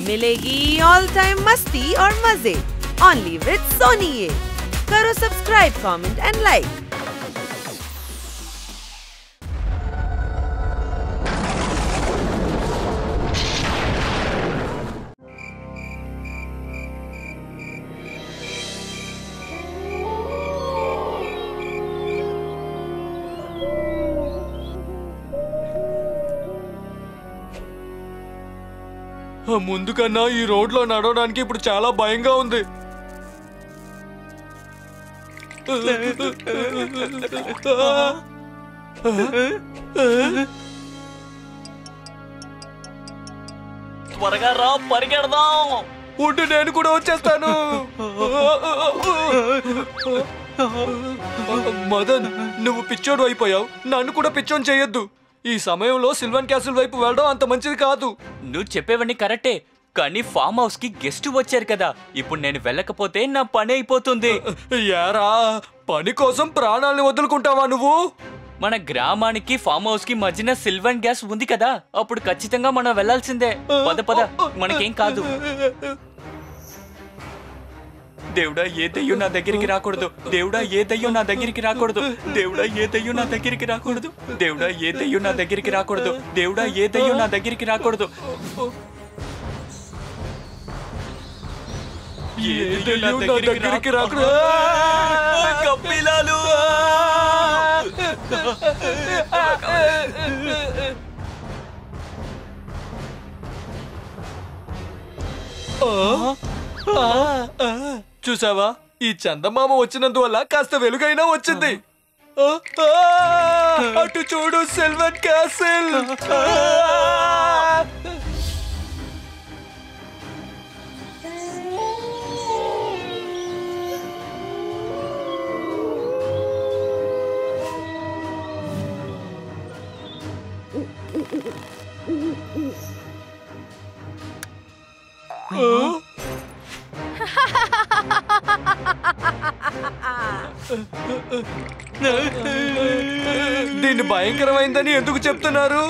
मिलेगी all time मस्ती और मजे ओनली विद सोनी। ये करो सब्सक्राइब, कमेंट एंड लाइक। ముందు కన్నా ఈ రోడ్లో నడవడానికి ఇప్పుడు చాలా భయంగా ఉంది. త్వరగా రా, పరిగెడదాం. ఉండు, నేను కూడా వచ్చేస్తాను. మదన్, నువ్వు పిచ్చోడు అయిపోయావు. నన్ను కూడా పిచ్చోని చేయొద్దు. ఈ సమయంలో సిల్వన్ క్యాసిల్ వైపు వెళ్ళడం అంత మంచిది కాదు. నువ్వు చెప్పేవన్నీ కరెక్టే, కానీ ఫామ్ హౌస్ కి గెస్ట్ వచ్చారు కదా. ఇప్పుడు నేను వెళ్ళకపోతే నా పని అయిపోతుంది. యారా, పని కోసం ప్రాణాలను వదులుకుంటావా నువ్వు? మన గ్రామానికి ఫామ్ హౌస్ కి మధ్యన సిల్వన్ గ్యాస్ ఉంది కదా, అప్పుడు ఖచ్చితంగా మనం వెళ్లాల్సిందే. పద పద, మనకేం కాదు. దేవుడా, ఏ దయ్యం నా దగ్గరికి రాకూడదు. దేవుడా, ఏ దయ్యం నా దగ్గరికి రాకూడదు. దేవుడా, ఏ దయ్యం నా దగ్గరికి రాకూడదు. దేవుడా, ఏ దయ్యం నా దగ్గరికి రాకూడదు. దేవుడా, ఏ దయ్యం నా దగ్గరికి రాకూడదు. ఏ దయ్యం నా దగ్గరికి రాకూడదు. కప్పిలాలు. చూసావా, ఈ చందమామ వచ్చినందువల్ల కాస్త వెలుగైనా వచ్చింది. అటు చూడు, సిల్వన్ క్యాసిల్. దీన్ని భయంకరమైందని ఎందుకు చెప్తున్నారు?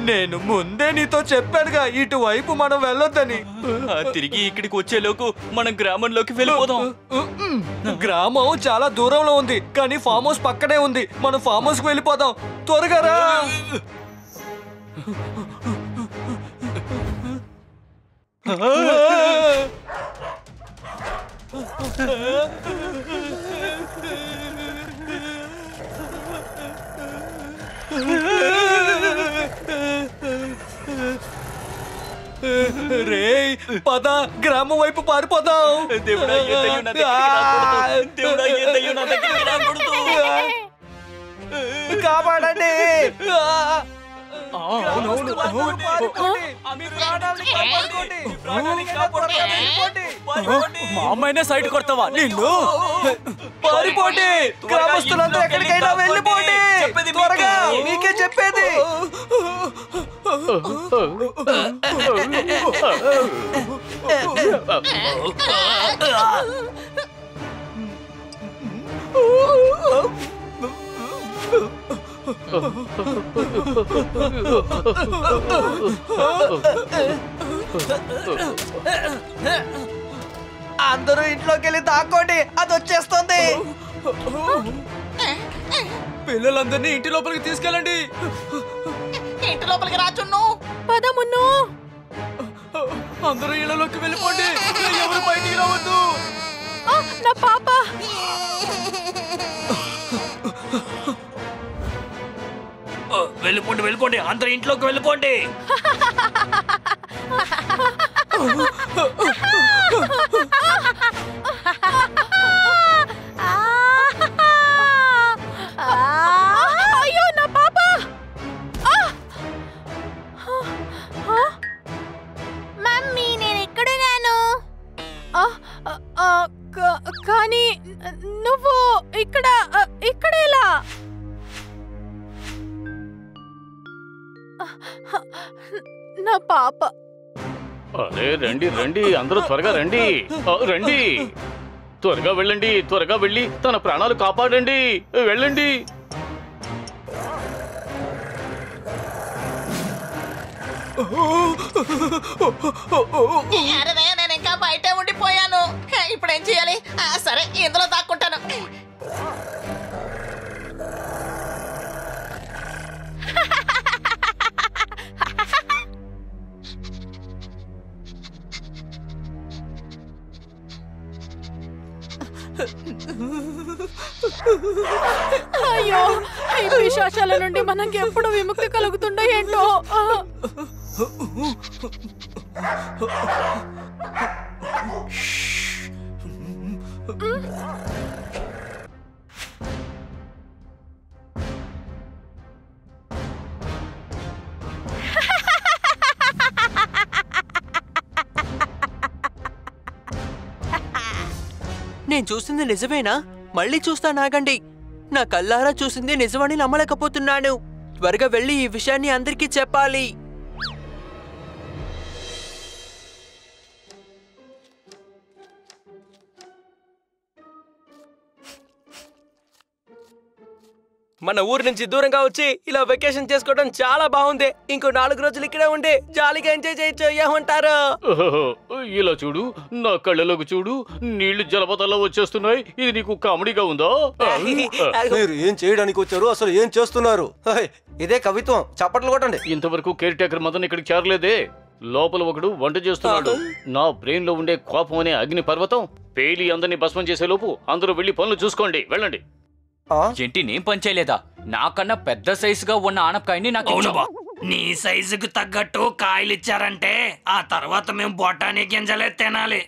నేను ముందే నీతో చెప్పానుగా, ఇటువైపు మనం వెళ్ళొద్దని. తిరిగి ఇక్కడికి వచ్చేలోపు మనం గ్రామంలోకి వెళ్ళిపోదాం. గ్రామం చాలా దూరంలో ఉంది, కానీ ఫామ్ హౌస్ పక్కనే ఉంది. మనం ఫామ్ హౌస్ కు వెళ్ళిపోదాం. త్వరగా రా. రే, పద, గ్రామం వైపు పారిపోదాం. దేవుడా, ఏ దయ్యం నా దగ్గరికి రాకూడదు. దేవుడా, ఏ దయ్యం నా దగ్గరికి రాకూడదు. కాపాడండి. మా అమ్మాయినే సైడ్ కొడతావా నిన్ను? పారిపోండి, గ్రామస్తులంతా ఎక్కడికైనా వెళ్ళిపోండి. త్వరగా, నీకే చెప్పేది. అందరూ ఇంట్లోకి వెళ్ళి దాక్కోండి, అది వచ్చేస్తుంది. పిల్లలందరినీ ఇంటి లోపలికి తీసుకెళ్ళండి. ఇంటి లోపలికి రాచున్ను. పదమున్ను. అందరూ ఇళ్లలోకి వెళ్ళిపోండి, ఎవరు బయటికి రావద్దు. నా పాప. వెళ్ళిపోండి, వెళ్ళిపోండి, అందరూ ఇంట్లోకి వెళ్ళిపోండి. అయ్యో, నా పాప. మమ్మీ, నేను ఎక్కడున్నాను? కానీ నువ్వు ఇక్కడ ఎలా? నా పాప. అరే రండి రండి, అందరూ త్వరగా రండి. రండి, త్వరగా వెళ్ళండి. త్వరగా వెళ్ళి తన ప్రాణాలు కాపాడండి. వెళ్ళండి. అరే నేను ఇంకా బయటే ఉండిపోయాను. ఇప్పుడు ఏం చేయాలి? సరే ఇందులో దాక్కుంటాను. అయ్యో, ఈ పిశాచాల నుండి మనకి ఎప్పుడు విముక్తి కలుగుతుందో ఏంటో. నేను చూసింది నిజమేనా? మళ్ళీ చూస్తానాగండి. నా కళ్ళారా చూసింది నిజమని నమ్మలేకపోతున్నాను. త్వరగా వెళ్ళి ఈ విషయాన్ని అందరికీ చెప్పాలి. మన ఊరు నుంచి దూరంగా వచ్చి ఇలా వెకేషన్ చేసుకోవడం చాలా బాగుంది. ఇంకో 4 రోజులు ఇక్కడే ఉండి జాలీగా ఎంజాయ్ చేయొచ్చు. ఏమంటారు? ఇలా చూడు, నా కళ్ళలోకి చూడు, నీళ్లు జలపాతాల్లో వచ్చేస్తున్నాయి. ఇది నీకు కామెడీగా ఉందా? మీరు ఏం చేయడానికి వచ్చారు? అసలు ఏం చేస్తున్నారు? ఇదే కవిత్వం. చప్పట్లు కొట్టండి. ఇంతవరకు కేర్ టేకర్ మదన్ ఇక్కడికి చేరలేదే. లోపల ఒకడు వంట చేస్తున్నాడు. నా బ్రెయిన్ లో ఉండే కోపం అనే అగ్ని పర్వతం పేలి అందరినీ భస్మం చేసే లోపు అందరూ వెళ్లి పనులు చూసుకోండి. వెళ్ళండి. ఏంటి నేను పని చేయలేదా? నాకన్నా పెద్ద సైజుగా ఉన్న ఆనపకాయని నాకు ఇచ్చావా? నీ సైజుకు తగ్గట్టు కాయలు ఇచ్చారంటే ఆ తర్వాత మేము బొటానీ గింజలే తినాలి.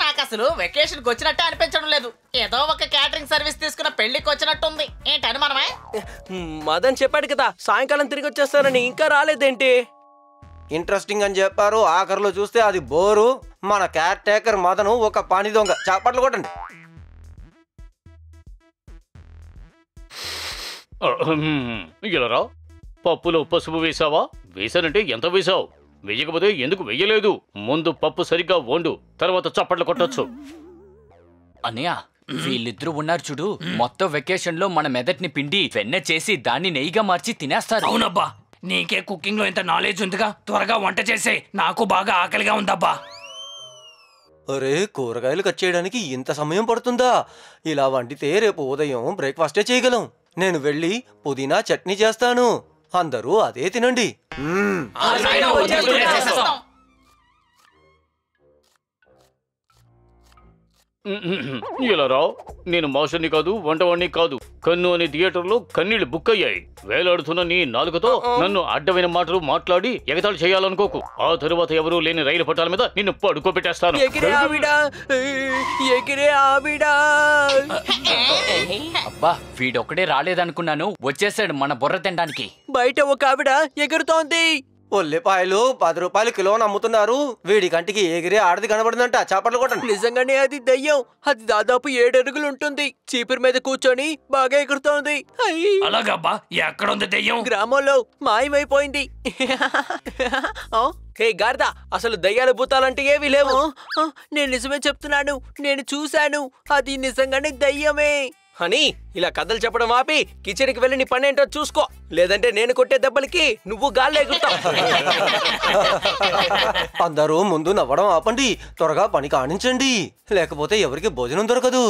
నాకు అసలు వెకేషన్ కి వచ్చినట్టే అనిపించడం లేదు. ఏదో ఒక క్యాటరింగ్ సర్వీస్ తీసుకున్న పెళ్లికి వచ్చినట్టుంది. ఏంటని మనమే? మదన్ చెప్పాడు కదా సాయంకాలం తిరిగి వచ్చేస్తారని, ఇంకా రాలేదేంటి? ఇంట్రెస్టింగ్ అని చెప్పారు. ఆఖరిలో చూస్తే అది బోరు. మన కేర్ టేకర్ మదను ఒక పని దొంగ. చప్పట్లు కొట్టండి. ఇలా రా. పప్పులో పసుపు వేసావా? వేసానంటే ఎంత వేసావు? వెయ్యకపోతే ఎందుకు వెయ్యలేదు? ముందు పప్పు సరిగ్గా వండు, తర్వాత చప్పట్లు కొట్టొచ్చు. అన్నయ్య, వీళ్ళిద్దరూ ఉన్నారు చూడు, మొత్తం వెకేషన్ లో మన మెదటిని పిండి వెన్న చేసి దాన్ని నెయ్యిగా మార్చి తినేస్తారు. అవునబ్బా, నీకే కుకింగ్ లో ఇంత నాలెడ్జ్ ఉందిగా, త్వరగా వంట చేసే. నాకు బాగా ఆకలిగా ఉందబ్బా. అరే, కూరగాయలు కట్ చేయడానికి ఇంత సమయం పడుతుందా? ఇలా వండితే రేపు ఉదయం బ్రేక్ఫాస్టే చేయగలం. నేను వెళ్ళి పుదీనా చట్నీ చేస్తాను. అందరూ అదే తినండి. ఇలా రా. నేను మాస్టర్ని కాదు, వంటవాణ్ణి కాదు. కన్ను అనే థియేటర్లో కన్నీళ్లు బుక్ అయ్యాయి. వేలాడుతున్న నీ నాలుకతో నన్ను అడ్డమైన మాటలు మాట్లాడి ఎగతాళి చేయాలనుకోకు. ఆ తరువాత ఎవరూ లేని రైలు పట్టాల మీద నిన్ను పడుకోబెట్టేస్తాను. అబ్బా, వీడొక్కడే రాలేదనుకున్నాను, వచ్చేసాడు మన బుర్ర తినడానికి. బయట ఒక ఆవిడ ఎగురుతోంది. ఉల్లిపాయలు 10 రూపాయలు కిలోని అమ్ముతున్నారు. వీడి కంటికి ఎగిరే ఆడది కనబడిందంట. చప్పట్లు కొట్టండి. నిజంగానే అది దయ్యం. అది దాదాపు 7 అడుగులు ఉంటుంది. చీపురు మీద కూర్చొని బాగా ఎగురుతోంది. అలాగబ్బా, ఎక్కడుంది దెయ్యం? గ్రామంలో మాయమైపోయింది. హే గార్దా, అసలు దయ్యాలు భూతాలంటే ఏవి లేవు. నేను నిజమే చెప్తున్నాను. నేను చూశాను. అది నిజంగానే దయ్యమే. అని ఇలా కథలు చెప్పడం ఆపి కిచెన్కి వెళ్ళి నీ పని ఏంటో చూసుకో. లేదంటే నేను కొట్టే దెబ్బలకి నువ్వు గాల్లో ఎగురుతావు. అందరూ ముందు నవ్వడం ఆపండి. త్వరగా పని కానించండి, లేకపోతే ఎవరికి భోజనం దొరకదు.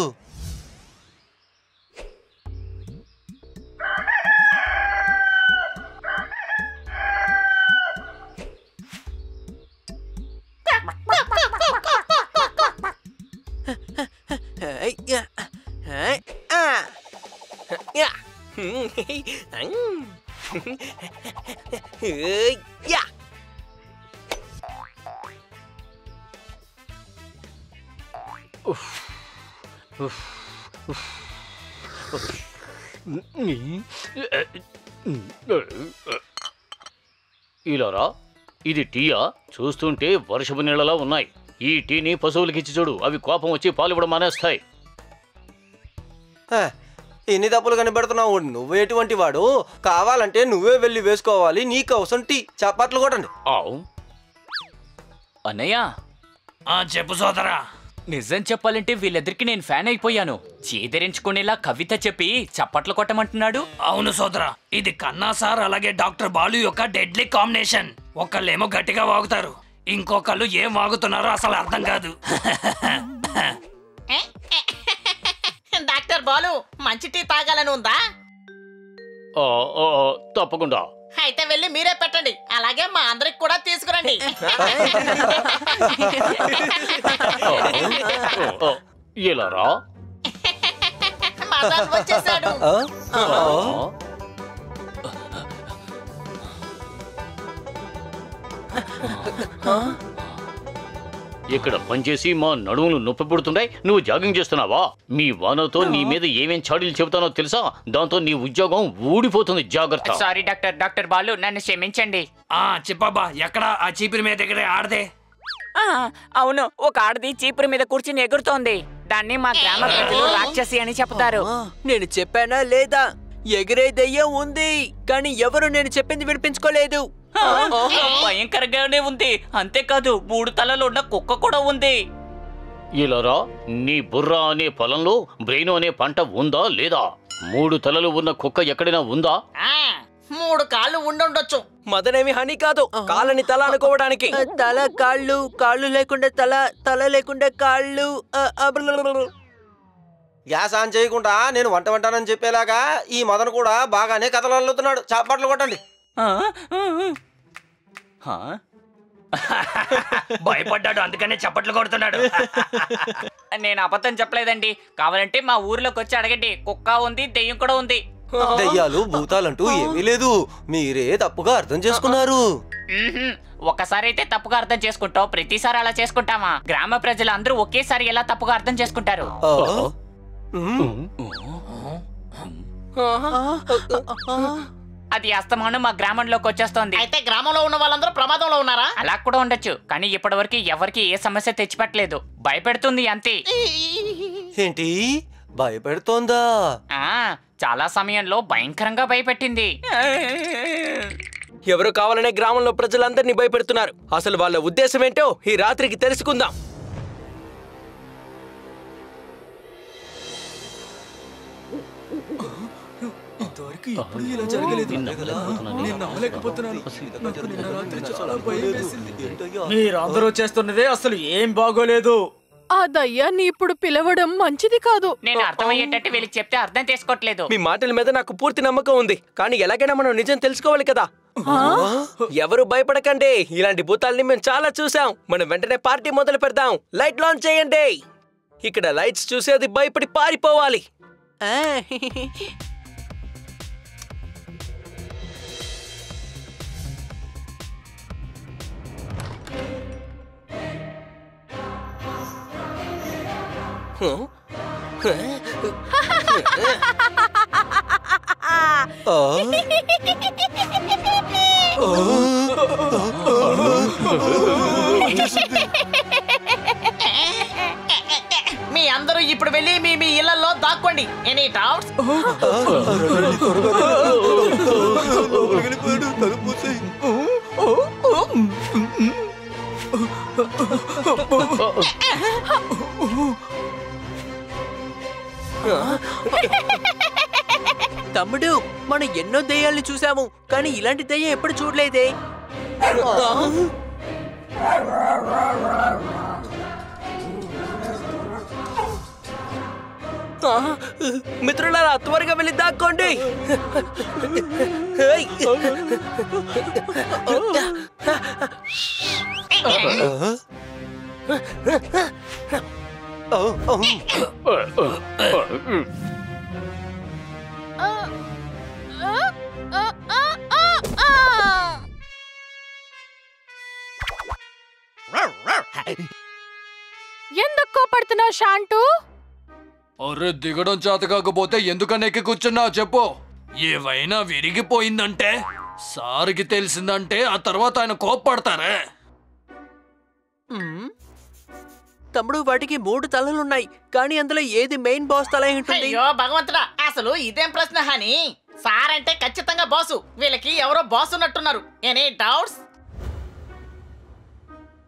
ఇలా రా. ఇది టీయా? చూస్తుంటే వర్షపు నీళ్ళలా ఉన్నాయి. ఈ టీని పశువులకి ఇచ్చి చూడు, అవి కోపం వచ్చి పాలు ఇవ్వడం మానేస్తాయి. ఎన్ని తప్పులు కనిపెడుతున్నావు? నువ్వు ఎటువంటి వాడు? కావాలంటే నువ్వే వెళ్ళి వేసుకోవాలి. నీకోసం టీ. చప్పట్లు కొట్టండి. అన్నయ్య చెప్పు సోదరా. నిజం చెప్పాలంటే వీళ్ళిద్దరికి నేను ఫ్యాన్ అయిపోయాను. చేదరించుకునేలా కవిత చెప్పి చప్పట్లు కొట్టమంటున్నాడు. అవును సోదరా, ఇది కన్నా సార్ అలాగే డాక్టర్ బాలు యొక్క డెడ్లీ కాంబినేషన్. ఒకళ్ళేమో గట్టిగా వాగుతారు, ఇంకొకళ్ళు ఏం వాగుతున్నారో అసలు అర్థం కాదు. డాక్టర్ బాలు మంచి టీ తాగాలని ఉందా? తప్పకుండా. అయితే వెళ్ళి మీరే పెట్టండి. అలాగే మా అందరికి కూడా తీసుకురండి. ఇలా రా. మదన్ వచ్చేసాడు. ఇక్కడ పనిచేసి మా నడుములు నొప్పి పుడుతున్నాయి, నువ్వు జాగింగ్ చేస్తున్నావా? మీ వానతో నీ మీద ఏమేం చాడీలు చెబుతానో తెలుసా? దాంతో నీ ఉద్యోగం ఊడిపోతుంది, జాగ్రత్త. సారీ డాక్టర్ బాలు, నన్ను క్షమించండి. చెప్పబ్బా, ఎక్కడ ఆ చీపిరి మీద దగ్గర ఆడదే? అవును, ఒక ఆడది చీపురు మీద కూర్చుని ఎగురుతోంది. దాన్ని మా గ్రామ ప్రజలు రాక్షసి అని చెప్తారు. నేను చెప్పానా లేదా? ఎగిరే దెయ్యం ఉంది, కానీ ఎవరు నేను చెప్పింది వినిపించుకోలేదు. భయంకరంగానే ఉంది. అంతేకాదు 3 తలలు ఉన్న కుక్క కూడా ఉంది. ఇలా రా. నీ బుర్ర అనే పొలంలో బ్రెయిన్ అనే పంట ఉందా లేదా? 3 తలలు ఉన్న కుక్క ఎక్కడైనా ఉందా? 3 కాళ్ళు ఉండుండొచ్చు. మదనేమి హనీ కాదు, కాళ్ళని తల అనుకోవడానికి. తల కాళ్ళు, కాళ్ళు లేకుండా తల, తల లేకుండా కాళ్ళు. గ్యాస్ ఆన్ చేయకుండా నేను వంటానని చెప్పేలాగా ఈ మదన్ కూడా బాగానే కథలు అల్లుతున్నాడు. చప్పట్లు కొట్టండి. భయపడ్డాడు, అందుకనే చప్పట్లు కొడుతున్నాడు. నేను అబద్ధం చెప్పలేదండి. కావాలంటే మా ఊర్లోకి వచ్చి అడగండి. కుక్క ఉంది, దెయ్యం కూడా ఉంది. దెయ్యాలు భూతాలంటూ ఏమీ లేదు. మీరే తప్పుగా అర్థం చేసుకున్నారు. ఒకసారి అయితే తప్పుగా అర్థం చేసుకుంటావు, ప్రతిసారి అలా చేసుకుంటామా? గ్రామ ప్రజలు అందరూ ఒకేసారి ఎలా తప్పుగా అర్థం చేసుకుంటారు? అది అస్తమానం మా గ్రామంలోకి వచ్చేస్తోంది. అయితే గ్రామంలో ఉన్న వాళ్ళందరూ ప్రమాదంలో ఉన్నారా? అలా కూడా ఉండొచ్చు, కానీ ఇప్పటివరకు ఎవరికి ఏ సమస్య తెచ్చిపెట్టలేదు. భయపెడుతుంది అంతే. ఏంటి, భయపెడుతోందా? చాలా సమయంలో భయంకరంగా భయపెట్టింది. ఎవరు కావాలనే గ్రామంలో ప్రజలందరినీ భయపెడుతున్నారు. అసలు వాళ్ళ ఉద్దేశం ఏంటో ఈ రాత్రికి తెలుసుకుందాం. ఎప్పుడు ఇలా జరగలేదు. నేను నమ్మలేకపోతున్నాను. మీరందరూ చేస్తున్నదే అసలు ఏం బాగోలేదు. ఆ దయ్యాన్ని ఇప్పుడు పిలవడం మంచిది కాదు. నేను అర్థమయ్యేటట్టు వీళ్ళకి చెప్తే అర్థం చేసుకోవట్లేదు. మీ మాటల మీద నాకు పూర్తి నమ్మకం ఉంది, కానీ ఎలాగైనా మనం నిజం తెలుసుకోవాలి కదా. ఎవరు భయపడకండి, ఇలాంటి భూతాల్ని మేము చాలా చూసాం. మనం వెంటనే పార్టీ మొదలు పెడదాం. లైట్ లాంచ్ చేయండి. ఇక్కడ లైట్స్ చూసేది భయపడి పారిపోవాలి. మీ అందరూ ఇప్పుడు వెళ్ళి మీ మీ ఇళ్లలో దాక్కోండి. Any doubts? తమ్ముడు, మనం ఎన్నో దెయ్యాల్ని చూసాము, కానీ ఇలాంటి దెయ్యం ఎప్పుడు చూడలేదే. మిత్రులారా, త్వరగా వెళ్ళి దాక్కోండి. ఎందుకు కోపడుతున్నావు శాంటు? అరే, దిగడం చేత కాకపోతే ఎందుకని ఎక్కి కూర్చున్నావు చెప్పు. ఏవైనా విరిగిపోయిందంటే, సారికి తెలిసిందంటే ఆ తర్వాత ఆయన కోప్పడతారే. తమ్ముడు, వాటికి 3 తలలున్నాయి, కానీ అందులో ఏది మెయిన్ బాస్ తల ఉంటుంది? అయ్యో భగవంతుడా, ఆ అసలు ఇదేం ప్రశ్న హాని? సార్ అంటే ఖచ్చితంగా బాసు. వీళ్ళకి ఎవరో బాస్ ఉన్నట్టున్నారు. Any doubts?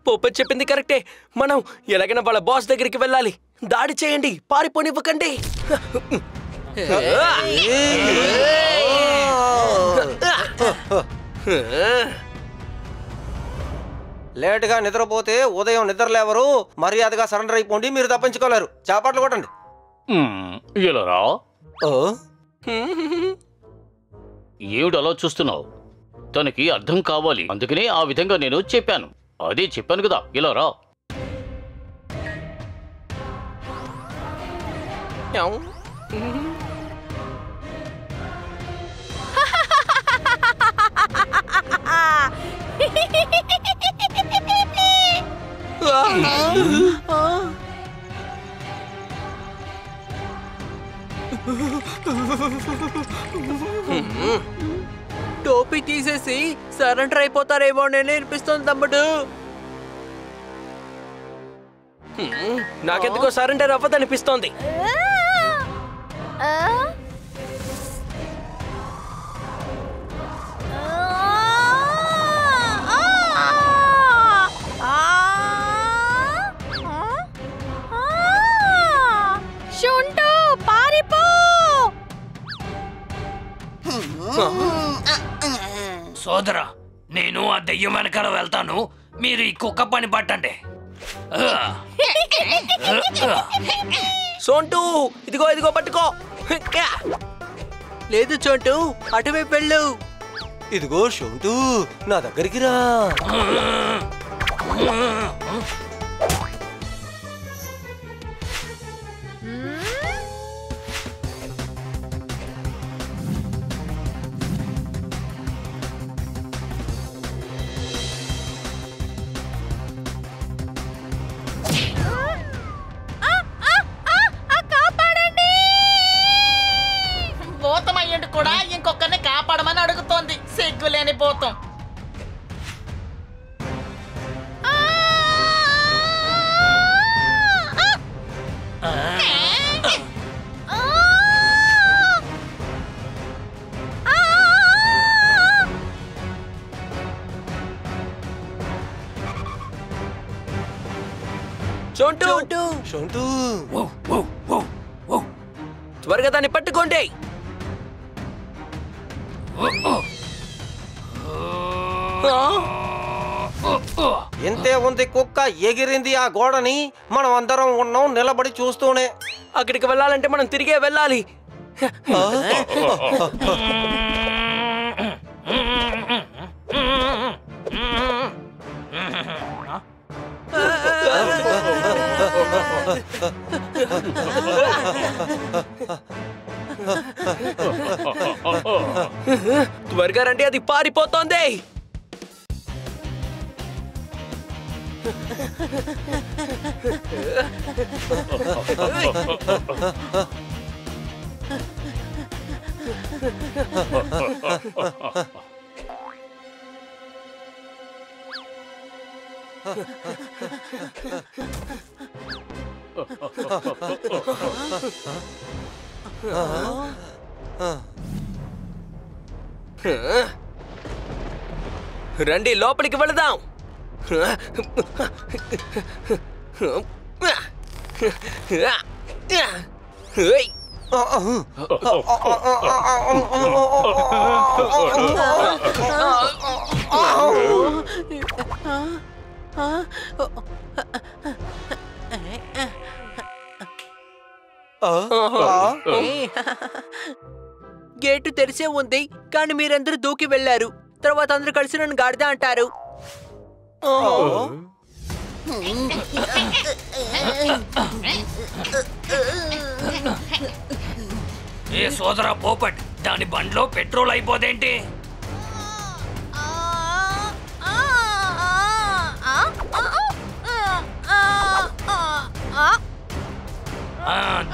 పోపట్ చెప్పింది కరెక్టే. మనం ఎలాగైనా వాళ్ళ బాస్ దగ్గరికి వెళ్ళాలి. దాడి చేయండి, పారిపోనివ్వకండి. లేటుగా నిద్రపోతే ఉదయం నిద్రలేవరు. మర్యాదగా సరెండర్ అయిపోండి, మీరు తప్పించుకోలేరు. చాపాట్లు కొట్టండి. ఇలా రా. ఏమిటి అలా చూస్తున్నావు? తనకి అర్థం కావాలి, అందుకనే ఆ విధంగా నేను చెప్పాను. అదే చెప్పాను కదా, ఇలా రా. టోపీ తీసేసి సరెండర్ అయిపోతారేమో నేను అనిపిస్తుంది తమ్ముడు. నాకెందుకో సరెండర్ అవ్వదనిపిస్తోంది. సోదరా, నేను ఆ దెయ్యం వెనకాల వెళ్తాను, మీరు ఈ కుక్క పని పట్టండి. సోంటూ, ఇదిగో ఇదిగో పట్టుకో. లేదు చోటు, అటువైపు వెళ్ళు. ఇదిగో షోంటూ, నా దగ్గరికి రా. భూతమయ్యండి కూడా ఇంకొకరిని కాపాడమని అడుగుతోంది. సిగ్గులేని భూతం. చోంటూ, షోంటూ, త్వరగా దాన్ని పట్టుకోండి. ఎంతే ఉంది కుక్క ఎగిరింది ఆ గోడని. మనం అందరం ఉన్నాం నిలబడి చూస్తూనే. అక్కడికి వెళ్ళాలంటే మనం తిరిగే వెళ్ళాలి. త్వరగా రండి, అది పారిపోతోంది. రండి, లోపలికి వెళదాం. గేటు తెరిసే ఉంది, కానీ మీరందరూ దూకి వెళ్లారు. తర్వాత అందరూ కలిసి నన్ను గాడిద అంటారు. ఏ సోదరా పోపట్, దాని బండ్లో పెట్రోల్ అయిపోదేంటి?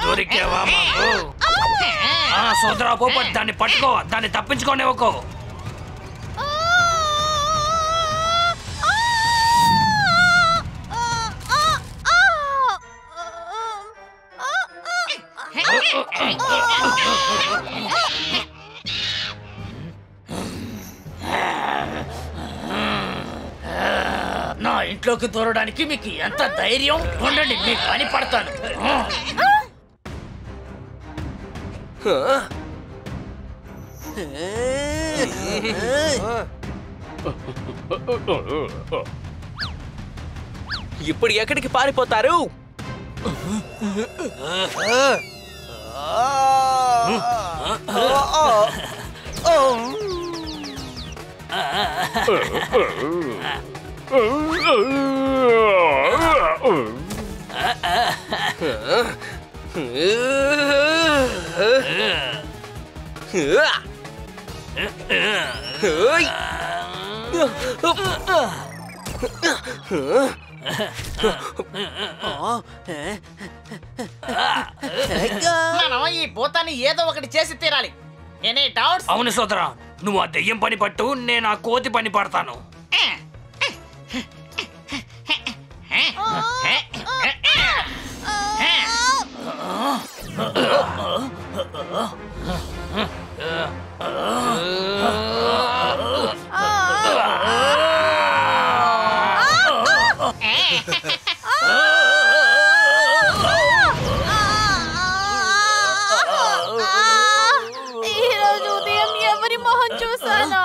దొరికేవా మాకు? సోదరా పోపట్, దాన్ని పట్టుకో, దాన్ని తప్పించుకోనివ్వకో. నా ఇంట్లోకి దూరడానికి మీకు ఎంత ధైర్యం? ఉండండి, మీకు పని పడతాను. ఇప్పుడు ఎక్కడికి పారిపోతారు? మనం ఈ భూతాన్ని ఏదో ఒకటి చేసి తీరాలి. Any doubts? అవును సోదరా, నువ్వు ఆ దెయ్యం పని పట్టు, నేను ఆ కోతి పని పడతాను. ఈరోజు ఉదయం ఎవరి మొహం చూసానా?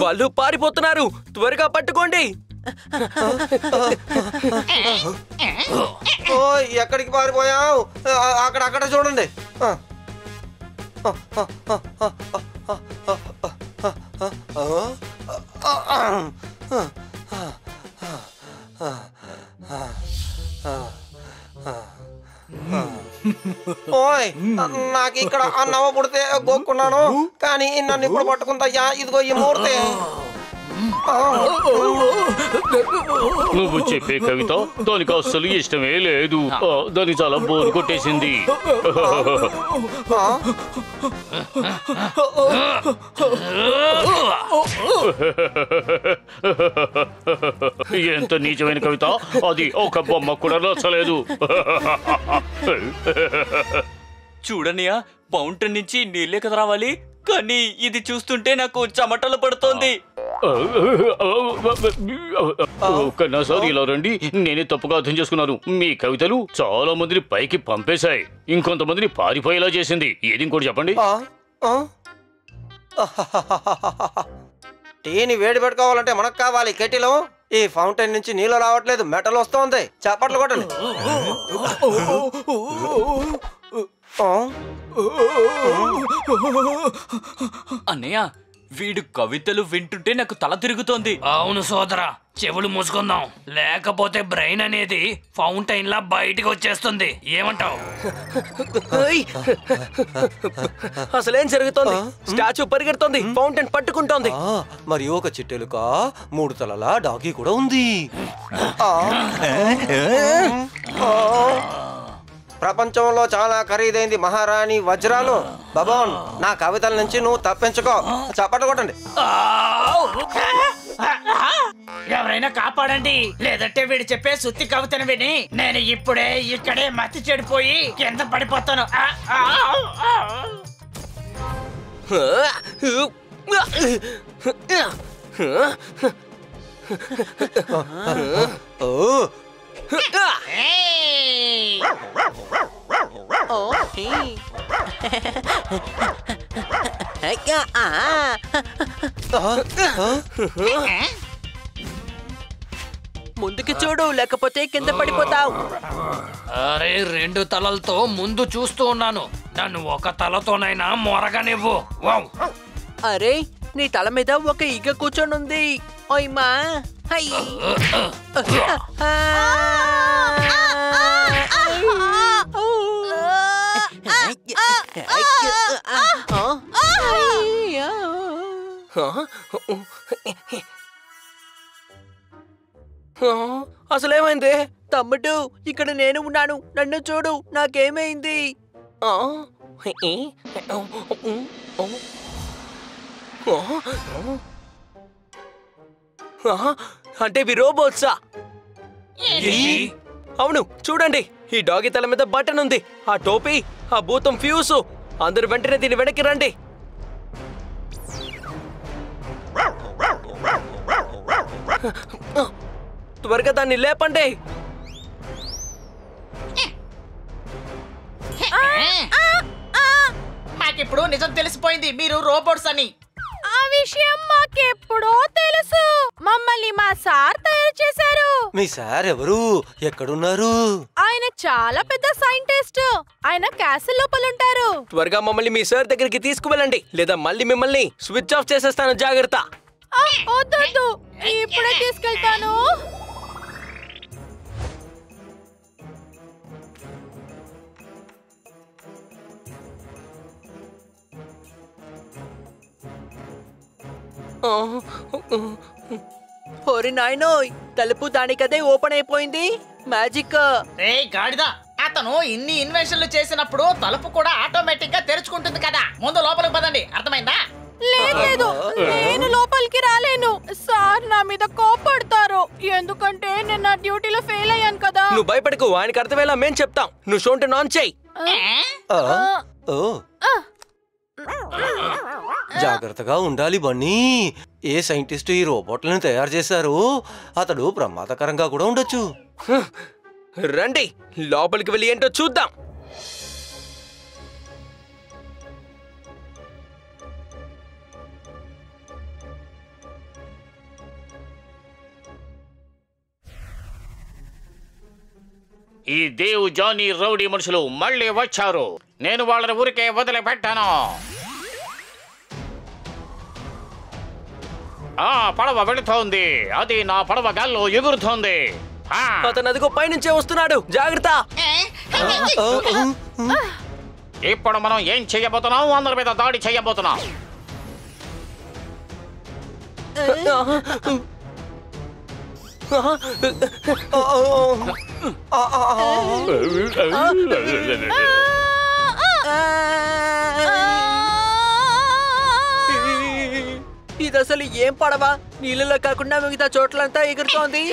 వాళ్ళు పారిపోతున్నారు, త్వరగా పట్టుకోండి. ఎక్కడికి పారిపోయావు? అక్కడ చూడండి. ఓయ్, నాకు ఇక్కడ నవ్వ పుడితే గోక్కున్నాను, కానీ నన్ను ఇప్పుడు పట్టుకుందయ్యా. ఇదిగో ఈ మూర్తి. నువ్వు చెప్పే కవిత దానికి అస్సలు ఇష్టమే లేదు. దానికి చాలా బోరు కొట్టేసింది. ఎంత నీచమైన కవిత! అది ఒక బొమ్మ కూడా నచ్చలేదు. చూడనియా, ఫౌంటైన్ నుంచి నీళ్ళే కదా రావాలి, కానీ ఇది చూస్తుంటే నాకు చెమటలు పడుతోంది. కన్నా సార్, ఇలా రండి. నేనే తప్పుగా అర్థం చేసుకున్నాను. మీ కవితలు చాలా మందిని పైకి పంపేశాయి, ఇంకొంతమందిని పారిపోయేలా చేసింది. ఏది ఇంకోటి చెప్పండి. టీని వేడి పెట్టుకోవాలంటే మనకు కావాలి కెటిలో. ఈ ఫౌంటైన్ నుంచి నీళ్ళు రావట్లేదు, మెటల్ వస్తోంది. చప్పట్లు కొట్టండి. అన్నయ్య, వీడు కవితలు వింటుంటే నాకు తల తిరుగుతోంది. అవును సోదరా, చెవులు మూసుకుందాం, లేకపోతే బ్రెయిన్ అనేది ఫౌంటైన్ లా బయటికి వచ్చేస్తుంది. ఏమంటావు? అసలేం జరుగుతోంది? స్టాచ్యూ పరిగెడుతోంది, ఫౌంటైన్ పట్టుకుంటోంది. మరి ఒక చిట్టెలుక 3 తలల డాకీ కూడా ఉంది. ప్రపంచంలో చాలా ఖరీదైంది మహారాణి వజ్రాలు. బబోన్, నా కవితల నుంచి నువ్వు తప్పించుకో. చప్పట్లు కొట్టండి. ఎవరైనా కాపాడండి, లేదంటే వీడు చెప్పే సుత్తి కవితను విని నేను ఇప్పుడే ఇక్కడే మతి చెడిపోయి కింద పడిపోతాను. ముందుకి చూడు, లేకపోతే కింద పడిపోతావు. అరే, 2 తలలతో ముందు చూస్తూ ఉన్నాను, నన్ను ఒక తలతోనైనా మొరగనివ్వు. అరే, నీ తల మీద ఒక ఈగ కూర్చొని ఉంది. ఓయ్మా, హై. అసలేమైంది? తమ్ముడు, ఇక్కడ నేను ఉన్నాను, నన్ను చూడు, నాకేమైంది? అంటే ఇవి రోబోట్సా? అవును చూడండి, ఈ డాగి తల మీద బటన్ ఉంది, ఆ టోపీ, ఆ భూతం ఫ్యూసు. అందరూ వెంటనే దీని వెనక్కి రండి. త్వరగా దాన్ని లేపండి. మాకిప్పుడు నిజం తెలిసిపోయింది, మీరు రోబోట్స్ అని. ఆ విషయం మాకెప్పుడో తెలుసు. మమ్మల్ని మా సార్ తయారు చేశారు. మీ సార్ ఎవరు? ఎక్కడున్నారు? ఆయన చాలా పెద్ద సైంటిస్ట్. ఆయన క్యాసిల్ లోపల ఉంటారు. త్వరగా మమ్మల్ని మీ సార్ దగ్గరికి తీసుకువెళ్ళండి, లేదా మళ్ళీ మిమ్మల్ని స్విచ్ ఆఫ్ చేసేస్తాను. జాగ్రత్త. వద్దు, ఇప్పుడే తీసుకెళ్తాను. ఓరి నాయనోయ్, తలుపు దానికదే ఓపెన్ అయిపోయింది. మ్యాజిక్. రే గాడిదా, అతను ఇన్ని ఇన్వెన్షన్లు చేసినప్పుడు తలుపు కూడా ఆటోమేటిక్ గా తెరుచుకుంటుంది కదా. ముందు లోపలికి పదండి, అర్థమైందా? లేదు, నేను లోపలికి రాలేను. సార్ నా మీద కోపడతారు, ఎందుకంటే నేను నా డ్యూటీలో ఫెయిల్ అయ్యాను కదా. నువ్వు భయపడకు, ఆయనకు అర్థమయ్యేలా మేం చెప్తాం. నువ్వు షోంటి ఆన్ చేయి. జాగ్రత్తగా ఉండాలి బన్నీ. ఏ సైంటిస్ట్ ఈ రోబోట్లను తయారు చేశారో అతడు ప్రమాదకరంగా కూడా ఉండొచ్చు. రండి, లోపలికి వెళ్ళి ఏంటో చూద్దాం. ఈ దేవ్ జానీ రౌడీ మనుషులు మళ్ళీ వచ్చారు. నేను వాళ్ళని ఊరికే వదిలిపెట్టాను. ఆ పడవ వెళుతోంది. అది నా పడవ గాల్లో ఎగురుతోంది. అతను అదిగో పైనుంచే వస్తున్నాడు, జాగ్రత్త. ఇప్పుడు మనం ఏం చెయ్యబోతున్నాం? అందరి మీద దాడి చెయ్యబోతున్నాం. ఇది అసలు ఏం పడవా? నీళ్ళలో కాకుండా మిగతా చోట్లంతా ఎగురుతోంది.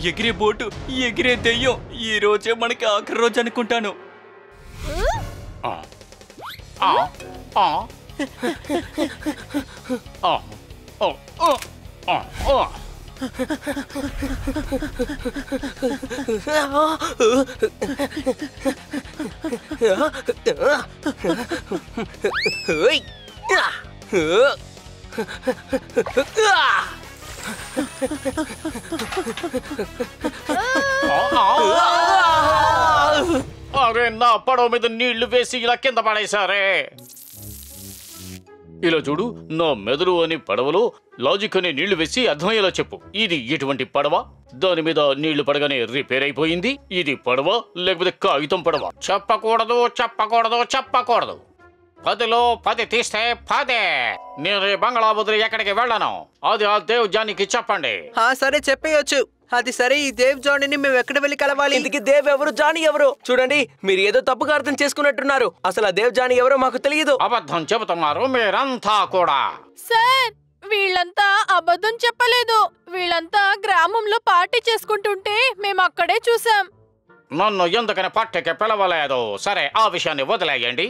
ఎగిరే బోటు, ఎగిరే దెయ్యం. ఈ రోజే మనకి ఆఖరి రోజు అనుకుంటాను. అరే, నా పడవ మీద నీళ్లు వేసి ఇలా కింద పడేశారే. ఇలా చూడు, నా మెదడు అని పడవలో లాజిక్ అనే నీళ్లు వేసి అర్థమయ్యేలా చెప్పు. ఇది ఎటువంటి పడవ? దాని మీద నీళ్లు పడగానే రిపేర్ అయిపోయింది. ఇది పడవ లేకపోతే కాగితం పడవ? చెప్పకూడదు, చెప్పకూడదు, చెప్పకూడదు. 10లో 10 తీస్తే 10. నేను బంగ్లా వదిలి ఎక్కడికి వెళ్ళను. అది ఆ దేవ్ జానీకి చెప్పండి. సరే, చెప్పేయచ్చు. అది సరే, ఈ దేవ్ జానీని మేము ఎక్కడ వెళ్ళి కలవాలి? ఇందుకు దేవ్ ఎవరు, జానీ ఎవరు? చూడండి, మీరు ఏదో తప్పుగా అర్థం చేసుకున్నట్టున్నారు. అసలు ఆ దేవ్ జానీ ఎవరో మాకు తెలియదు. అబద్ధం చెబుతున్నారు మీరంతా కూడా. సార్, వీళ్ళంతా అబద్ధం చెప్పలేదు. వీళ్ళంతా గ్రామంలో పార్టీ చేసుకుంటుంటే మేము అక్కడే చూసాం. నన్ను ఎందుకని పార్టీకి పిలవలేదు? సరే, ఆ విషయాన్ని వదిలేయండి.